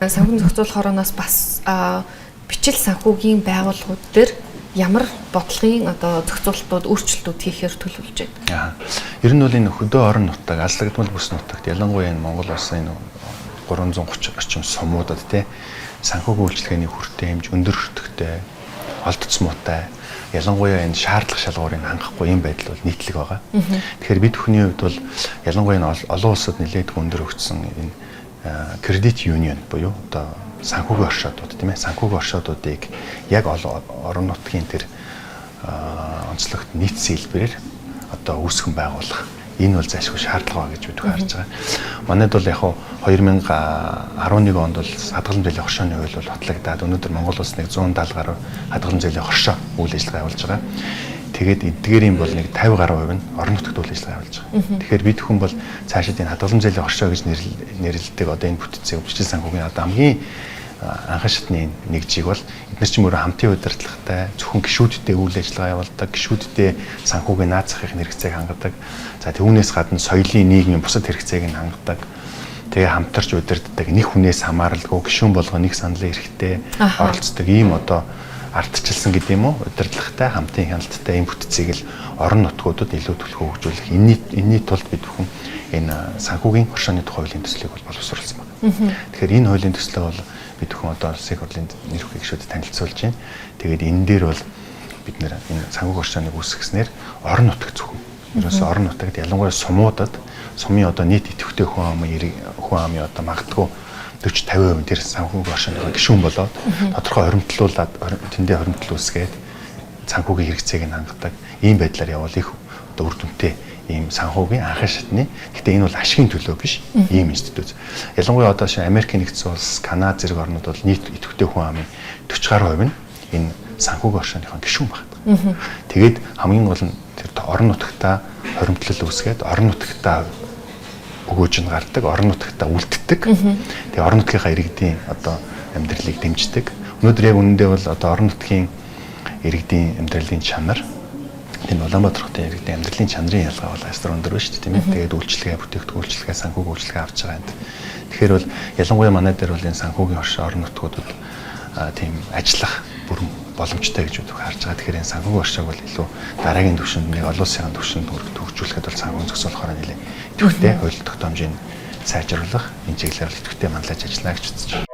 Санхүүгийн зохицуулах орооноос бас бичил санхүүгийн байгууллагууд дээр ямар бодлогын одоо зохицуулалтууд, өөрчлөлтүүд хийхээр төлөвлөж байна. Ер нь бол энэ хөдөө орон нутаг, алслагдмал бүс нутагт ялангуяа энэ Монгол улсын 330 орчим сумуудад санхүүгийн үйлчилгээний хүртээ хэмж өндөр өртөгтэй, олдоц муутай, ялангуяа энэ шаардлага шалгуурыг хангахгүй юм байдал бол нийтлэг байгаа. Тэгэхээр бид бүхний хувьд бол ялангуяа энэ олон улсад нэлээд өндөр өгсөн энэ кредит юнион буюу одоо санхүүгийн оршуудууд тийм ээ, санхүүгийн оршуудуудыг яг орон нутгийн тэр онцлогт нийтсэн хэлбэрээр одоо үүсгэн байгуулах энэ бол зайлшгүй шаардлага гэж бид харж байгаа. Манайд бол яг 2011 онд бол хадгалан зээлийн хоршооны хууль бол батлагдаад өнөөдөр Монгол улс 170 гаруй хадгалан зээлийн хоршоо үйл ажиллагаа явуулж байгаа. Тэгээд эдгээрийн бол 50 гаруй хувь нь орон нутагт үйл ажиллагаа явуулж байгаа. Тэгэхээр бид хүн бол цаашид энэ хадгалан зээлийн хоршоо гэж нэрлэдэг одоо энэ бүтцийг бичил санхүүгийн одоо хамгийн анхан шатны нэг жиг бол эдгээр ч мөрөө хамтын удирдлагатай зөвхөн гишүүдтэй үйл ажиллагаа явуулдаг, гишүүдтэй санхүүгийн наад захын хэрэгцээг хангадаг. За түүнээс гадна соёлын нийгмийн бусад хэрэгцээг нь хангадаг. Тэгээ хамтарч удирддаг, нэг хүнээс хамааралгүй гишүүн болгоо нэг саналын эрхтэй оролцдог ийм одоо ардчилсан гэдэг юм уу? Удирдлагатай, хамтын хяналттай ийм бүтцийг л орон нутгуудад илүү төлхөө хөгжүүлэх. Энэний тулд бид бүхэн энэ санхүүгийн хоршооны тухай хуулийн төслийг бол боловсруулсан байна. Тэгэхээр энэ хуулийн төслөө бол бид бүхэн одоо улсын хурлын нэр хүрээг гишүүдэд танилцуулж байна. Тэгээд энэ дээр бол бид нэр энэ санхүүгийн хоршооныг үүсгэснээр орон нутаг зөвхөн. Ерөөсөө орон нутагт ялангуяа сумуудад сумын одоо нийт идэвхтэй хүн амын одоо магадгүй 40-50% тэр санхүүгийн хоршооны гишүүн болоод тодорхой хоримтлуулаад тэндээ хоримтл үүсгээд санхүүгийн хэрэгцээг нь хангадаг. Ийм байдлаар явбал их одоо үр дүнтэй ийм санхүүгийн анхан шатны. Гэхдээ энэ бол ашигын төлөө биш. Ийм институт. Ялангуяа одоо Америкийн нэгдсэн улс, Канада зэрэг орнууд бол нийт идэвхтэй хүн амын 40 гаруй хувь нь энэ санхүүгийн хоршооныхон гишүүн багт. Тэгээд хамгийн гол нь тэр орон нутагтаа хоримтлал үүсгээд орон нутагтаа өгөөж нь гардаг, орон нутагтаа үлддэг. Тэгээ орон нутгийнхаа иргэдийн одоо амьдралыг дэмждэг. Өнөөдөр яг үнэндээ бол одоо орон нутгийн иргэдийн амьдралын чанар энэ Улаанбаатар хотын иргэдийн амьдралын чанарын ялгаа бол асар өндөр байна шүү дээ, тийм ээ. Тэгээд үйлчлэгээ, бүтээгдэхүүн үйлчлэгээ, санхүүгийн үйлчлэгээ авч байгаа юм. Тэгэхээр бол ялангуяа манай дээр бол энэ санхүүгийн хоршоо орон нутгуудад тийм ажиллах бүрэн боломжтой гэж үзэх харж байгаа. Тэгэхээр энэ санхүүгийн хоршоог бол илүү дараагийн түвшинд нэг олон улсын түвшинд хөгжүүлэхэд бол санхүүгийн зохицуулахаар нэлээд идэвхтэй хууль тогтоомжийг сайжруулах энэ чиглэлээр идэвхтэй манлайлж ажиллана гэж үзэж байна.